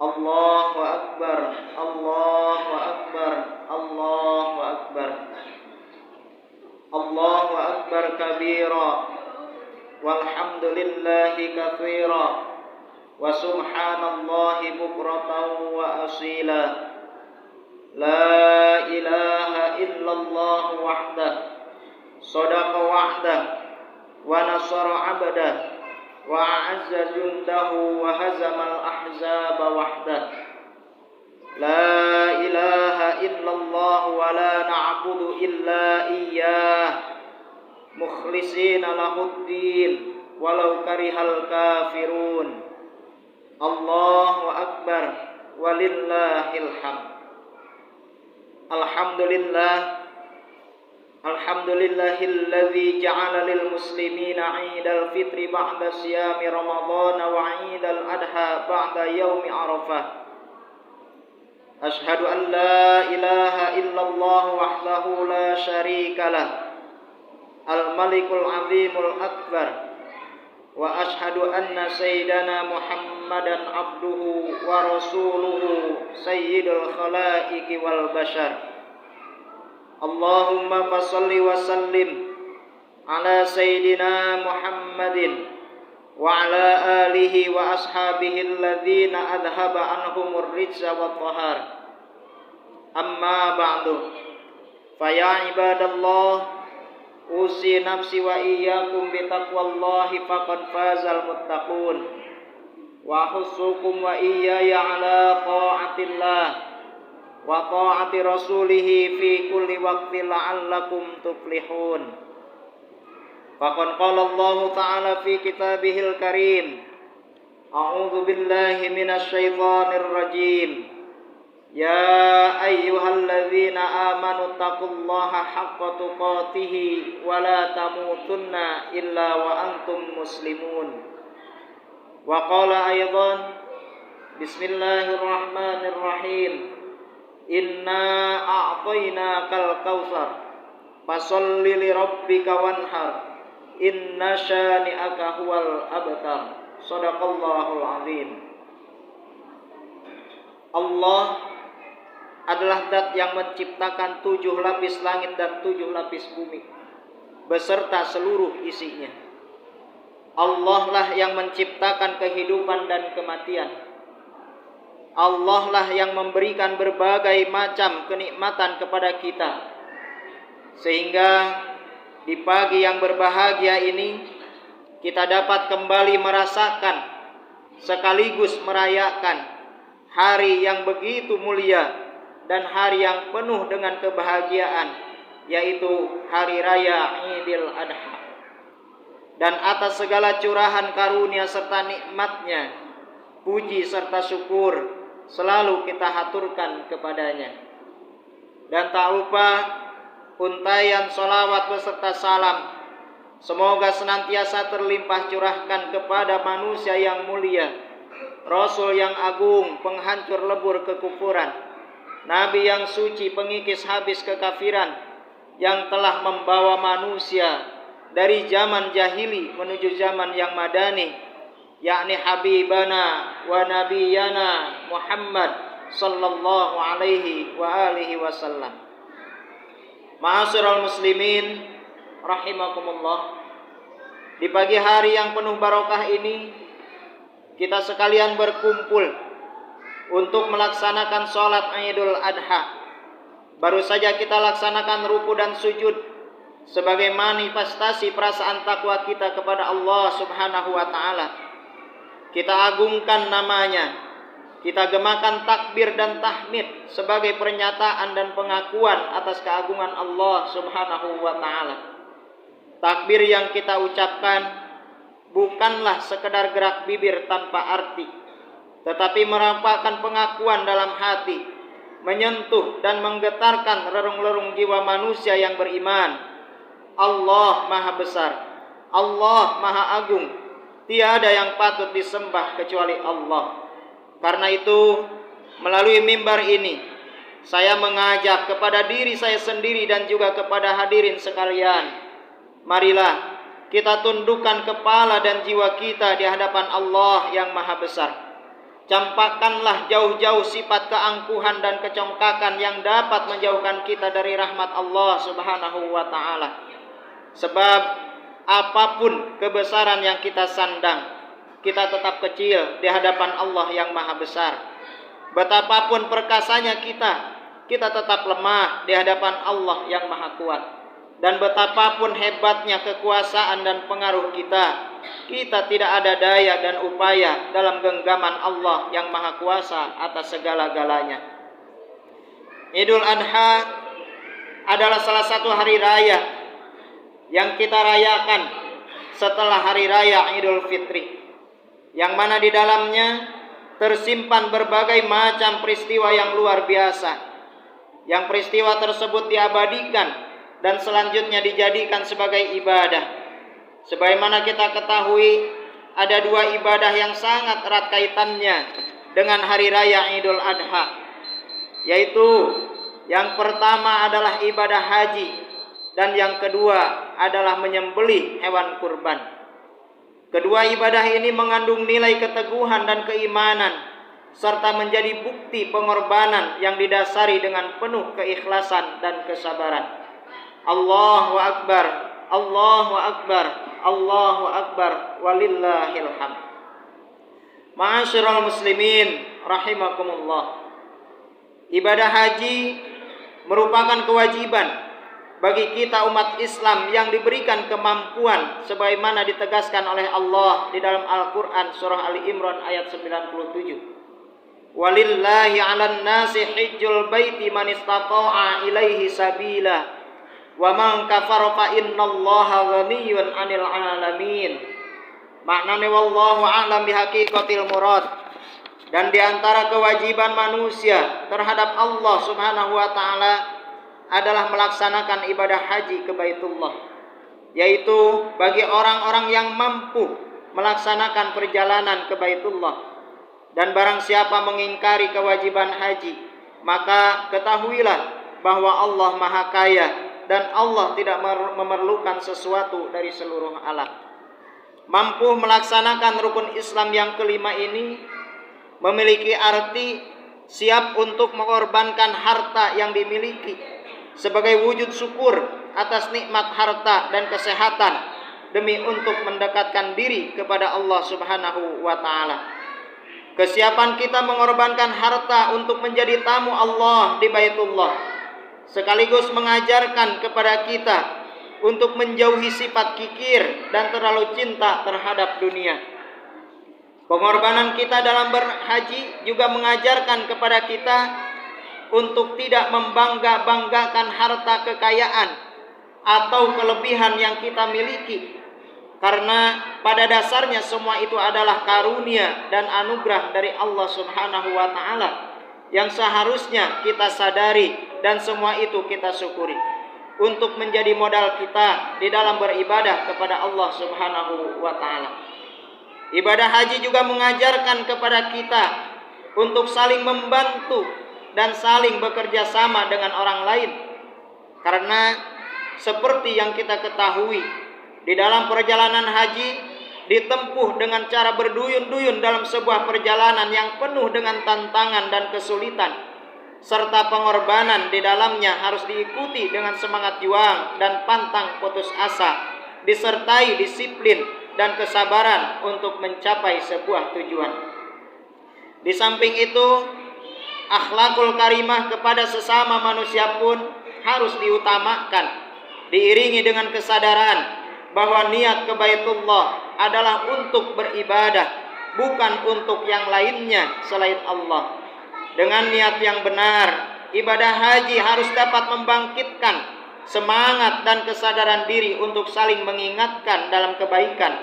Allahu Akbar, Allahu Akbar, Allahu Akbar. Allahu Akbar kabira, walhamdulillahi katsira, wa subhanallahi bukratan wa asila. La ilaha illallah wahdah, sadaqa wa'dah, wa nasara 'abdah, wa a'azza jundahu wa hazamal ahzaba wahdah. La ilaha illallah wa la na'budu illa iyyah, mukhlisina lahuddin walau karihal kafirun. Allahu akbar walillahil hamd. Alhamdulillahilladzi ja'ala lil muslimina 'idal fitri ba'da siyami ramadhan wa 'idal adha ba'da yaumi arafah. Ashhadu an la ilaha illallah wahdahu la syarika lah, al-malikul azimul akbar. Wa ashhadu anna sayyidana Muhammadan abduhu wa rasuluhu sayyidul khalaiqi wal bashar. Allahumma fassalli wa sallim ala sayyidina Muhammadin wa ala alihi wa ashabihi alladhina adhaba anhumur rijsa wa tahar. Amma ba'du, faya ibadallah, usi nafsi wa iyyakum bitaqwallahi faqad fazal muttaqun, wa hussukum wa iyyaya ala ta'atillah wa ta'ati rasulih fi kulli waqtin la'allakum tuflihun. Faqad qala Allah ta'ala fi kitabihil karim, a'udzu billahi minasy syaithanir rajim. Ya ayyuhalladzina amanu taqullaha haqqa tuqatih wa la tamutunna illa wa antum muslimun. Wa qala aidan, bismillahirrahmanirrahim, inna a'tainakal kautsar fasholli li rabbika wanhar, inna syani'aka huwal abtar. Shadaqallahul azim. Allah adalah zat yang menciptakan 7 lapis langit dan 7 lapis bumi beserta seluruh isinya. Allah lah yang menciptakan kehidupan dan kematian. Allah lah yang memberikan berbagai macam kenikmatan kepada kita, sehingga di pagi yang berbahagia ini kita dapat kembali merasakan sekaligus merayakan hari yang begitu mulia dan hari yang penuh dengan kebahagiaan, yaitu hari raya Idul Adha. Dan atas segala curahan karunia serta nikmatnya, puji serta syukur selalu kita haturkan kepadanya. Dan tak lupa untayan sholawat beserta salam semoga senantiasa terlimpah curahkan kepada manusia yang mulia, Rasul yang agung, penghancur lebur kekufuran, Nabi yang suci, pengikis habis kekafiran, yang telah membawa manusia dari zaman jahili menuju zaman yang madani, yakni Habibana wa Nabiyana Muhammad sallallahu alaihi wa alihi wasallam. Ma'asyiral muslimin rahimakumullah, di pagi hari yang penuh barokah ini kita sekalian berkumpul untuk melaksanakan sholat Idul Adha. Baru saja kita laksanakan ruku dan sujud sebagai manifestasi perasaan takwa kita kepada Allah Subhanahu wa ta'ala. Kita agungkan namanya, kita gemakan takbir dan tahmid sebagai pernyataan dan pengakuan atas keagungan Allah Subhanahu wa ta'ala. Takbir yang kita ucapkan bukanlah sekedar gerak bibir tanpa arti, tetapi merupakan pengakuan dalam hati, menyentuh dan menggetarkan relung-relung jiwa manusia yang beriman. Allah Maha Besar, Allah Maha Agung, tiada yang patut disembah kecuali Allah. Karena itu, melalui mimbar ini, saya mengajak kepada diri saya sendiri dan juga kepada hadirin sekalian, marilah kita tundukkan kepala dan jiwa kita di hadapan Allah yang Maha Besar. Campakkanlah jauh-jauh sifat keangkuhan dan kecongkakan yang dapat menjauhkan kita dari rahmat Allah Subhanahu wa taala. Sebab apapun kebesaran yang kita sandang, kita tetap kecil di hadapan Allah yang Maha Besar. Betapapun perkasanya kita tetap lemah di hadapan Allah yang Maha Kuat. Dan betapapun hebatnya kekuasaan dan pengaruh kita tidak ada daya dan upaya dalam genggaman Allah yang Maha Kuasa atas segala-galanya. Idul Adha adalah salah satu hari raya yang kita rayakan setelah hari raya Idul Fitri, yang mana di dalamnya tersimpan berbagai macam peristiwa yang luar biasa, yang peristiwa tersebut diabadikan dan selanjutnya dijadikan sebagai ibadah. Sebagaimana kita ketahui, ada dua ibadah yang sangat erat kaitannya dengan hari raya Idul Adha, yaitu yang pertama adalah ibadah haji dan yang kedua adalah menyembelih hewan kurban. Kedua ibadah ini mengandung nilai keteguhan dan keimanan serta menjadi bukti pengorbanan yang didasari dengan penuh keikhlasan dan kesabaran. Allahu Akbar, Allahu Akbar, Allahu Akbar, walillahil hamd. Ma'asyiral muslimin rahimakumullah. Ibadah haji merupakan kewajiban bagi kita umat Islam yang diberikan kemampuan sebagaimana ditegaskan oleh Allah di dalam Al-Qur'an surah Ali Imran ayat 97. Walillahi 'alan nasi hijjul baiti man istata'a ilaihi sabila wa man kafara fa innallaha ghaniyyun 'anil 'alamin. Maknanya wallahu a'lam bihaqiqatil murad. Dan di antara kewajiban manusia terhadap Allah Subhanahu wa taala adalah melaksanakan ibadah haji ke Baitullah, yaitu bagi orang-orang yang mampu melaksanakan perjalanan ke Baitullah. Dan barang siapa mengingkari kewajiban haji, maka ketahuilah bahwa Allah Maha Kaya dan Allah tidak memerlukan sesuatu dari seluruh alam. Mampu melaksanakan rukun Islam yang kelima ini memiliki arti siap untuk mengorbankan harta yang dimiliki sebagai wujud syukur atas nikmat harta dan kesehatan demi untuk mendekatkan diri kepada Allah Subhanahu wa taala. Kesiapan kita mengorbankan harta untuk menjadi tamu Allah di Baitullah sekaligus mengajarkan kepada kita untuk menjauhi sifat kikir dan terlalu cinta terhadap dunia. Pengorbanan kita dalam berhaji juga mengajarkan kepada kita untuk tidak membangga-banggakan harta kekayaan atau kelebihan yang kita miliki, karena pada dasarnya semua itu adalah karunia dan anugerah dari Allah Subhanahu wa taala yang seharusnya kita sadari dan semua itu kita syukuri untuk menjadi modal kita di dalam beribadah kepada Allah Subhanahu wa taala. Ibadah haji juga mengajarkan kepada kita untuk saling membantu dan saling bekerja sama dengan orang lain. Karena seperti yang kita ketahui, di dalam perjalanan haji ditempuh dengan cara berduyun-duyun dalam sebuah perjalanan yang penuh dengan tantangan dan kesulitan, serta pengorbanan di dalamnya harus diikuti dengan semangat juang dan pantang putus asa, disertai disiplin dan kesabaran untuk mencapai sebuah tujuan. Di samping itu, akhlakul karimah kepada sesama manusia pun harus diutamakan, diiringi dengan kesadaran bahwa niat ke Baitullah adalah untuk beribadah, bukan untuk yang lainnya selain Allah. Dengan niat yang benar, ibadah haji harus dapat membangkitkan semangat dan kesadaran diri untuk saling mengingatkan dalam kebaikan,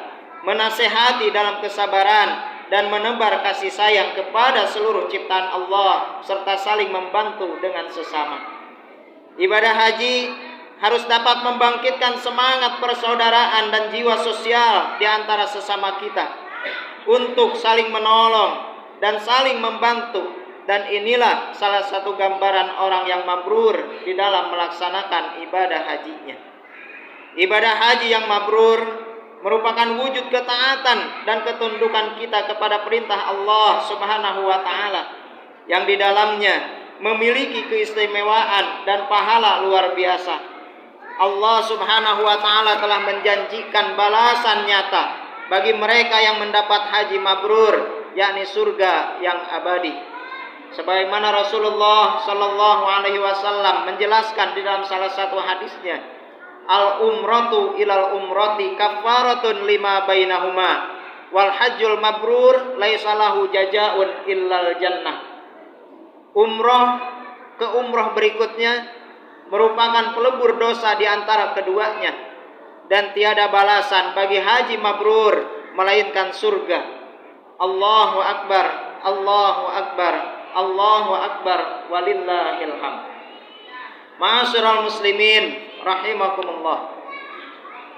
menasehati dalam kesabaran, dan menebar kasih sayang kepada seluruh ciptaan Allah, serta saling membantu dengan sesama. Ibadah haji harus dapat membangkitkan semangat persaudaraan dan jiwa sosial di antara sesama kita untuk saling menolong dan saling membantu. Dan inilah salah satu gambaran orang yang mabrur di dalam melaksanakan ibadah hajinya. Ibadah haji yang mabrur merupakan wujud ketaatan dan ketundukan kita kepada perintah Allah Subhanahu wa taala yang di dalamnya memiliki keistimewaan dan pahala luar biasa. Allah Subhanahu wa taala telah menjanjikan balasan nyata bagi mereka yang mendapat haji mabrur, yakni surga yang abadi. Sebagaimana Rasulullah sallallahu alaihi wasallam menjelaskan di dalam salah satu hadisnya, al-umratu ilal umrati kafaratun lima bainahuma wal hajjul mabrur laisa lahu jazaa'un illal jannah. Umroh ke umroh berikutnya merupakan pelebur dosa di antara keduanya dan tiada balasan bagi haji mabrur melainkan surga. Allahu akbar, Allahu akbar, Allahu akbar, walillahil hamd. Ma'asyiral muslimin rahimakumullah.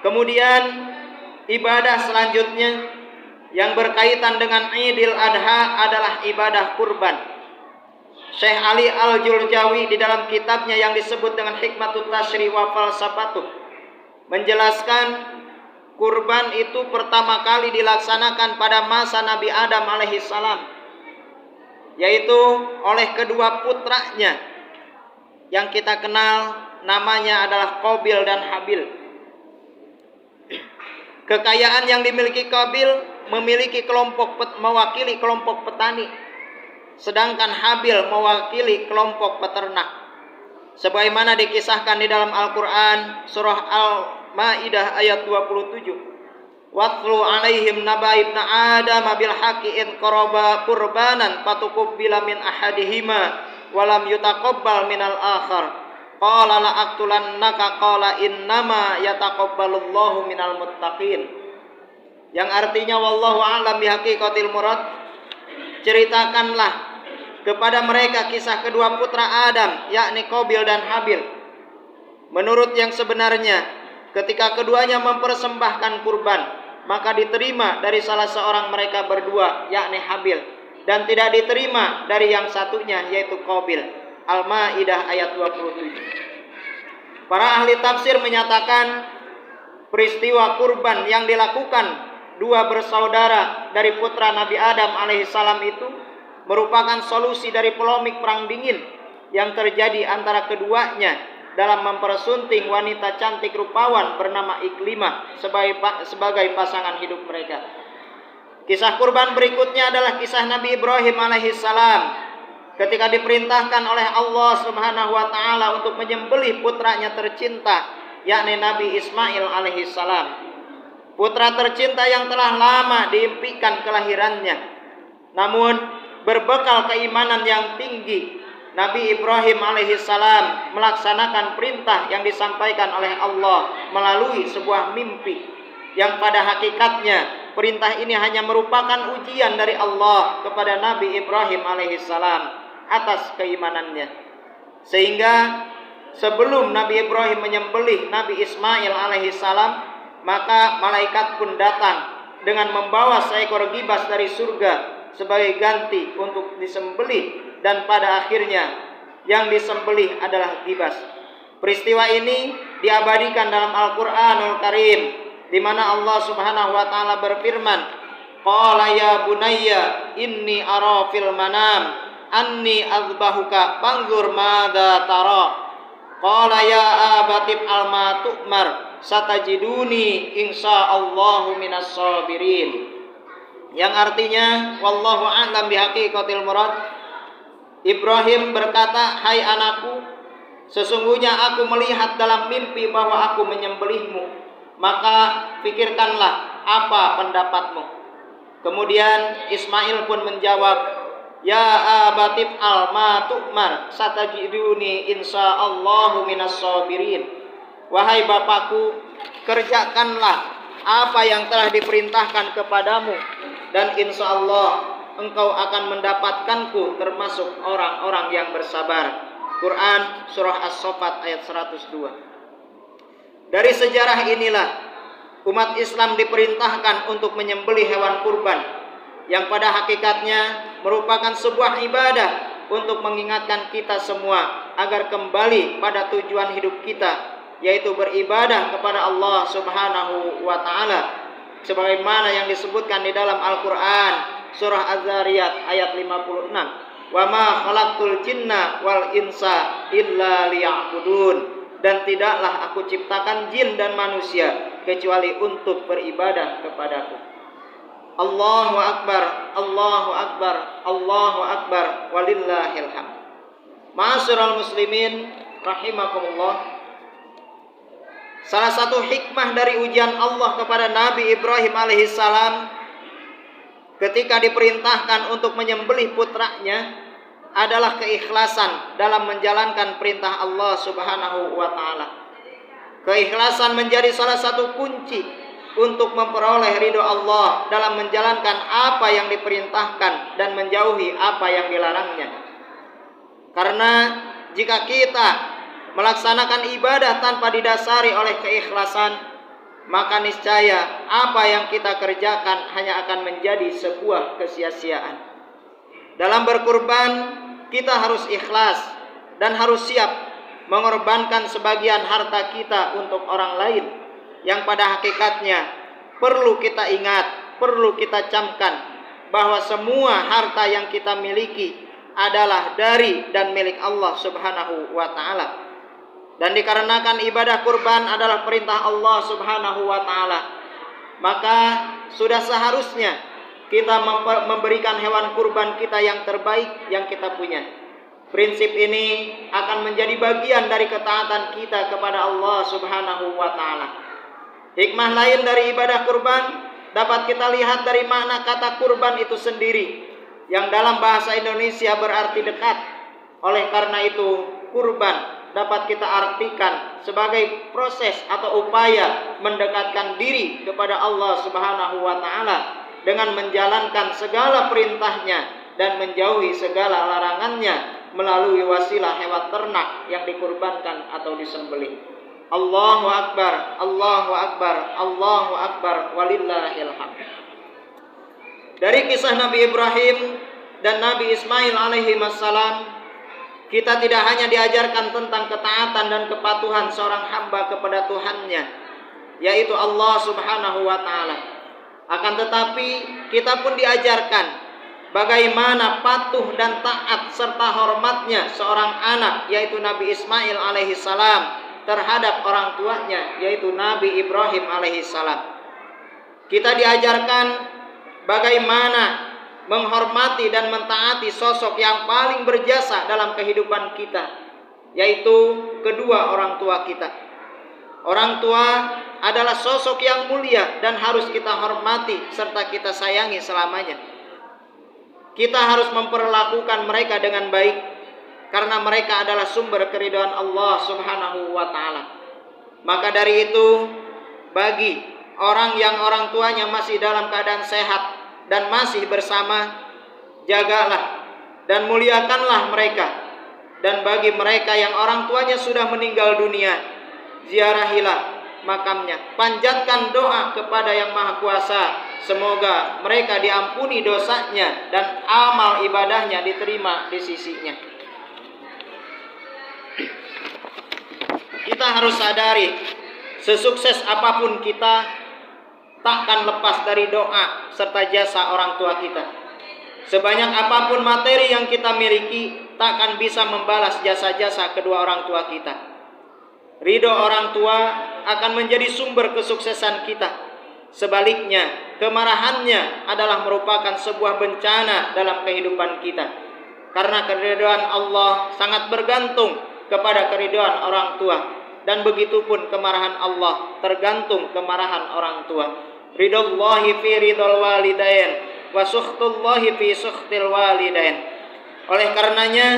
Kemudian ibadah selanjutnya yang berkaitan dengan Idul Adha adalah ibadah kurban. Syekh Ali Al-Jurjawi di dalam kitabnya yang disebut dengan Hikmatut Tashri wa Falsafatuh menjelaskan kurban itu pertama kali dilaksanakan pada masa Nabi Adam alaihi salam, yaitu oleh kedua putranya yang kita kenal namanya adalah Qabil dan Habil. Kekayaan yang dimiliki Qabil mewakili kelompok petani, sedangkan Habil mewakili kelompok peternak. Sebagaimana dikisahkan di dalam Al-Qur'an surah Al-Maidah ayat 27. Watlu alaihim naba ibna Adam bil haqqi in qaraba qurbanan fatuqbila min ahadihima walam yutaqabbal minal akhar. Qala la aqtulannaka qala innama yataqabbalullahu minal muttaqin. Yang artinya wallahu a'lam bihaqiqatil murad, ceritakanlah kepada mereka kisah kedua putra Adam, yakni Qabil dan Habil. Menurut yang sebenarnya, ketika keduanya mempersembahkan kurban, maka diterima dari salah seorang mereka berdua, yakni Habil, dan tidak diterima dari yang satunya, yaitu Qabil. Al-Maidah ayat 27. Para ahli tafsir menyatakan peristiwa kurban yang dilakukan dua bersaudara dari putra Nabi Adam alaihissalam itu merupakan solusi dari polemik perang dingin yang terjadi antara keduanya dalam mempersunting wanita cantik rupawan bernama Iklimah sebagai pasangan hidup mereka. Kisah kurban berikutnya adalah kisah Nabi Ibrahim alaihissalam ketika diperintahkan oleh Allah Subhanahu wa taala untuk menyembelih putranya tercinta, yakni Nabi Ismail alaihissalam. Putra tercinta yang telah lama diimpikan kelahirannya. Namun berbekal keimanan yang tinggi, Nabi Ibrahim alaihissalam melaksanakan perintah yang disampaikan oleh Allah melalui sebuah mimpi, yang pada hakikatnya perintah ini hanya merupakan ujian dari Allah kepada Nabi Ibrahim alaihissalam atas keimanannya. Sehingga sebelum Nabi Ibrahim menyembelih Nabi Ismail alaihissalam, maka malaikat pun datang dengan membawa seekor gibas dari surga sebagai ganti untuk disembelih, dan pada akhirnya yang disembelih adalah gibas. Peristiwa ini diabadikan dalam Al-Qur'anul Karim, di mana Allah Subhanahu wa taala berfirman, "Qala ya bunayya inni ara fil manam anni azbahuka fanzur madza tara." Qala ya abatib alma tu'mar satajiduni insyaallahu minas sabirin. Yang artinya wallahu a'lam bihaqiqatil murad. Ibrahim berkata, "Hai anakku, sesungguhnya aku melihat dalam mimpi bahwa aku menyembelihmu, maka pikirkanlah apa pendapatmu." Kemudian Ismail pun menjawab, "Ya abatib al ma tu'mar satajiduni insyaallahu minas sabirin." Wahai bapakku, kerjakanlah apa yang telah diperintahkan kepadamu, dan insya Allah engkau akan mendapatkanku termasuk orang-orang yang bersabar. Quran surah As-Saffat ayat 102. Dari sejarah inilah umat Islam diperintahkan untuk menyembelih hewan kurban, yang pada hakikatnya merupakan sebuah ibadah untuk mengingatkan kita semua agar kembali pada tujuan hidup kita, yaitu beribadah kepada Allah Subhanahu wa taala sebagaimana yang disebutkan di dalam Al-Qur'an surah Az-Zariyat ayat 56. Wa ma khalaqtul jinna wal insa illa liya'budun. Dan tidaklah aku ciptakan jin dan manusia kecuali untuk beribadah kepadaku. Allahu akbar, Allahu akbar, Allahu akbar, walillahil hamd. Ma'asyiral muslimin rahimakumullah. Salah satu hikmah dari ujian Allah kepada Nabi Ibrahim alaihissalam ketika diperintahkan untuk menyembelih putranya adalah keikhlasan dalam menjalankan perintah Allah Subhanahu wa taala. Keikhlasan menjadi salah satu kunci untuk memperoleh ridho Allah dalam menjalankan apa yang diperintahkan dan menjauhi apa yang dilarangnya. Karena jika kita melaksanakan ibadah tanpa didasari oleh keikhlasan, maka niscaya apa yang kita kerjakan hanya akan menjadi sebuah kesia-siaan. Dalam berkurban, kita harus ikhlas dan harus siap mengorbankan sebagian harta kita untuk orang lain yang pada hakikatnya perlu kita ingat, perlu kita camkan bahwa semua harta yang kita miliki adalah dari dan milik Allah Subhanahu wa taala. Dan dikarenakan ibadah kurban adalah perintah Allah Subhanahu wa taala, maka sudah seharusnya kita memberikan hewan kurban kita yang terbaik yang kita punya. Prinsip ini akan menjadi bagian dari ketaatan kita kepada Allah Subhanahu wa taala. Hikmah lain dari ibadah kurban dapat kita lihat dari makna kata kurban itu sendiri, yang dalam bahasa Indonesia berarti dekat. Oleh karena itu, kurban dapat kita artikan sebagai proses atau upaya mendekatkan diri kepada Allah Subhanahu wa taala dengan menjalankan segala perintahnya dan menjauhi segala larangannya melalui wasilah hewan ternak yang dikurbankan atau disembelih. Allahu akbar, Allahu akbar, Allahu akbar, walillahil hamd. Dari kisah Nabi Ibrahim dan Nabi Ismail alaihi wassalam, kita tidak hanya diajarkan tentang ketaatan dan kepatuhan seorang hamba kepada Tuhannya, yaitu Allah Subhanahu wa taala. Akan tetapi kita pun diajarkan bagaimana patuh dan taat serta hormatnya seorang anak, yaitu Nabi Ismail alaihissalam, terhadap orang tuanya, yaitu Nabi Ibrahim alaihissalam. Kita diajarkan bagaimana menghormati dan mentaati sosok yang paling berjasa dalam kehidupan kita, yaitu kedua orang tua kita. Orang tua adalah sosok yang mulia dan harus kita hormati serta kita sayangi selamanya. Kita harus memperlakukan mereka dengan baik karena mereka adalah sumber keridhaan Allah Subhanahu wa taala. Maka dari itu, bagi orang yang orang tuanya masih dalam keadaan sehat dan masih bersama, jagalah dan muliakanlah mereka. Dan bagi mereka yang orang tuanya sudah meninggal dunia, ziarahilah makamnya, panjatkan doa kepada Yang Maha Kuasa, semoga mereka diampuni dosanya dan amal ibadahnya diterima di sisinya. Kita harus sadari, sesukses apapun kita takkan lepas dari doa serta jasa orang tua kita. Sebanyak apapun materi yang kita miliki, takkan bisa membalas jasa-jasa kedua orang tua kita. Ridho orang tua akan menjadi sumber kesuksesan kita. Sebaliknya, kemarahannya adalah merupakan sebuah bencana dalam kehidupan kita. Karena keridhaan Allah sangat bergantung kepada keridhaan orang tua, dan begitupun kemarahan Allah tergantung kemarahan orang tua. Ridhollahi fi ridhol walidain wa sukhtullahi fi sukhtil walidain. Oleh karenanya,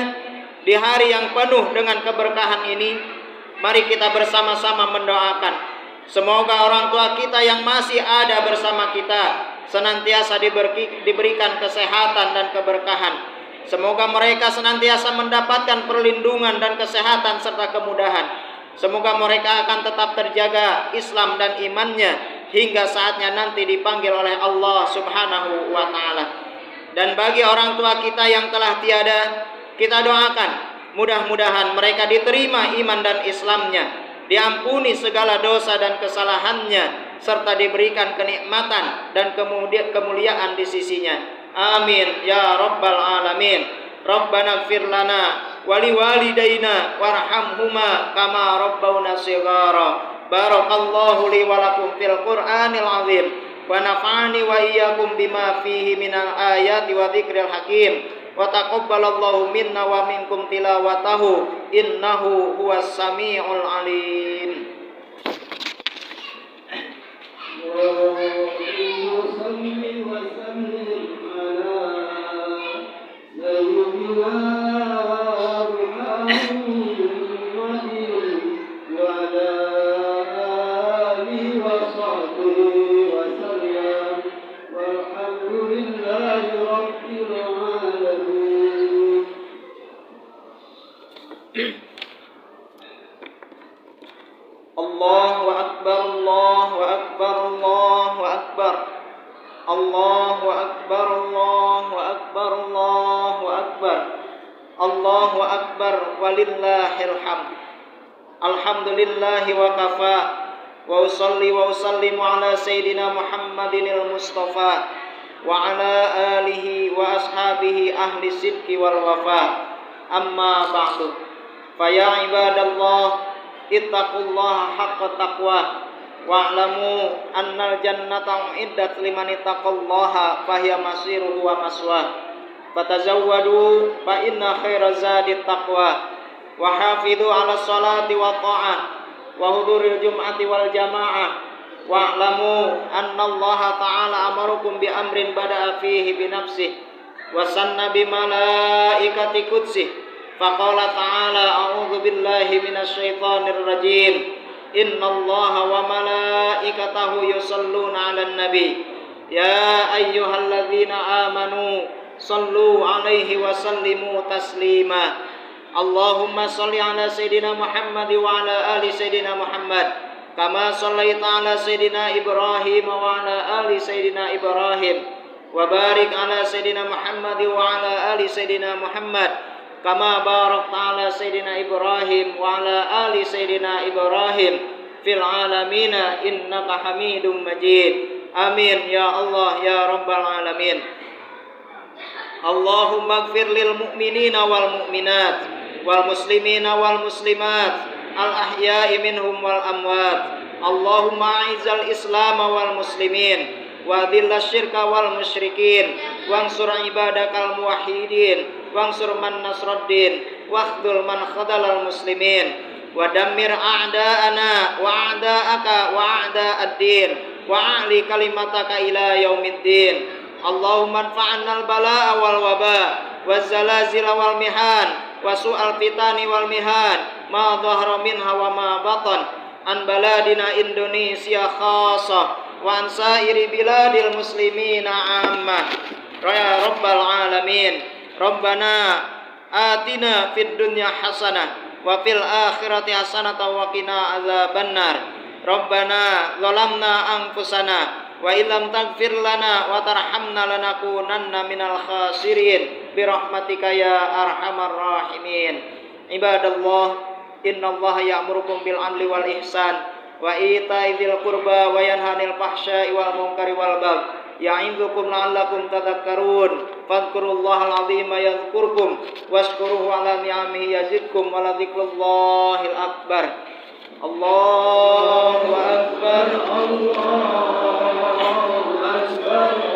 di hari yang penuh dengan keberkahan ini, mari kita bersama-sama mendoakan semoga orang tua kita yang masih ada bersama kita senantiasa diberikan kesehatan dan keberkahan. Semoga mereka senantiasa mendapatkan perlindungan dan kesehatan serta kemudahan. Semoga mereka akan tetap terjaga Islam dan imannya hingga saatnya nanti dipanggil oleh Allah Subhanahu wa taala. Dan bagi orang tua kita yang telah tiada, kita doakan mudah-mudahan mereka diterima iman dan Islamnya, diampuni segala dosa dan kesalahannya, serta diberikan kenikmatan dan kemuliaan di sisinya. Amin ya rabbal alamin. Rabbana ighfir lana wa liwalidayna warhamhuma kama rabbauna shighara. Barakallahu li wa lakum fil Qur'anil azim wa nafa'ani wa iyyakum bima fihi minal ayati wa dzikril hakim. Wa taqabbalallahu minna wa minkum tilawatahu innahu huwas samiul alim. Allahu akbar, Allahu akbar, Allahu akbar. Allahu akbar, Allahu akbar, Allahu akbar. Allahu akbar walillahil hamd. Alhamdulillahi wa kafa. Wa usalli wa usallimu ala sayyidina Muhammadinil Mustafa wa ala alihi wa ashabihi ahli sidqi wal wafa. Amma ba'du. Fa ya ibadallah ittaqullaha haqqa taqwah wa'lamu annal jannata uiddat liman ittaqallaha fahiya masiruhu wa maswah. Fatazawwadu fa inna khaira zadit taqwa wa hafidhu 'ala sholati wa tha'ah wa huduril jum'ati wal jamaah wa'lamu annallaha ta'ala amarukum bi amrin bada'a fihi bi nafsihi wa sanna bi malaikati qudsih. Faqala ta'ala a'udzu billahi minasy syaithanir rajim. Innallaha wa malaikatahu yusholluna 'alan nabi. Ya ayyuhalladzina amanu shallu 'alaihi wa sallimu taslima. Allahumma shalli 'ala sayidina Muhammad wa 'ala ali sayidina Muhammad kama shallaita 'ala sayidina Ibrahim wa 'ala ali sayidina Ibrahim wa barik 'ala sayidina Muhammad wa 'ala ali sayidina Muhammad kama barakta ala sayyidina Ibrahim wa ala ali sayyidina Ibrahim fil alamina innaka hamidum majid. Amin ya Allah ya rabbal alamin. Allahumma ighfir lil mu'minina wal mu'minat wal muslimina wal muslimat al ahya'i minhum wal amwat. Allahumma a'izzal islam wal muslimin wa dhillash syirka wal musyrikin wansur ibadakal muwahhidin wansur man nasraddin wakhdhul man khadalal muslimin wa dammir a'da'ana wa a'da'aka wa a'da'ad-din wa a'li kalimataka ila yaumiddin. Allahumma anfa'nal bala'a wal waba waz zalazil wal mihan wa su'al fitani wal mihan ma dhahara minha wa ma batan an baladina Indonesia khassah wa an sairi biladil muslimina ammah. Ya rabbal alamin. Rabbana atina fid dunya hasanah wa fil akhirati hasanah wa qina adzabannar. Rabbana zalamna anfusana wa illam taghfir lana wa tarhamna lanakunanna minal khasirin bi rahmatika ya arhamar rahimin. Ibadallah, innallaha ya'murukum bil 'adli wal ihsan wa ita'i dzil qurba wa yanha 'anil fahsya'i wal munkari wal baghi ya'idzukum la'allakum tadhakkarun. Fadhkurullahal 'azima yadhkurkum washkuruhu 'ala ni'amihi yazidkum wa ladzikrullahil akbar. Allahu akbar, Allahu akbar.